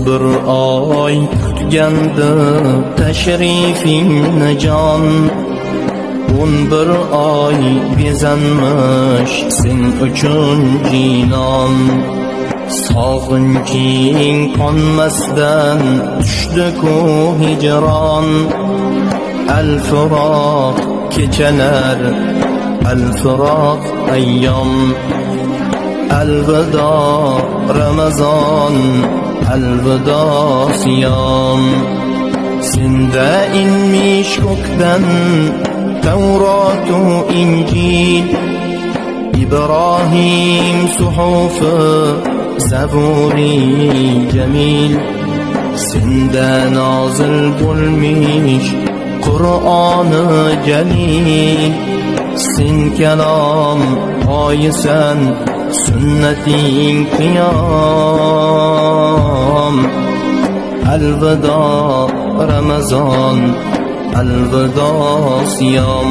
bir oy kutgandi tashrifingni jon, 11 oy bezanmish sen uchun jinon. Sog'inching qonmasdan tushdi-ku hijron, al-firoq kechalar, al-firoq ayyom. Alvido Ramazon, alvido siyom. Senda inmish ko'kdan Tavrotu Injil, İbrahim suhufi Zaburi jamil. Senda nozil bo'lmish Qur'oni jalil, sen kalom oyisan, sunnating qiyom. Alvido Ramazon, alvido siyom.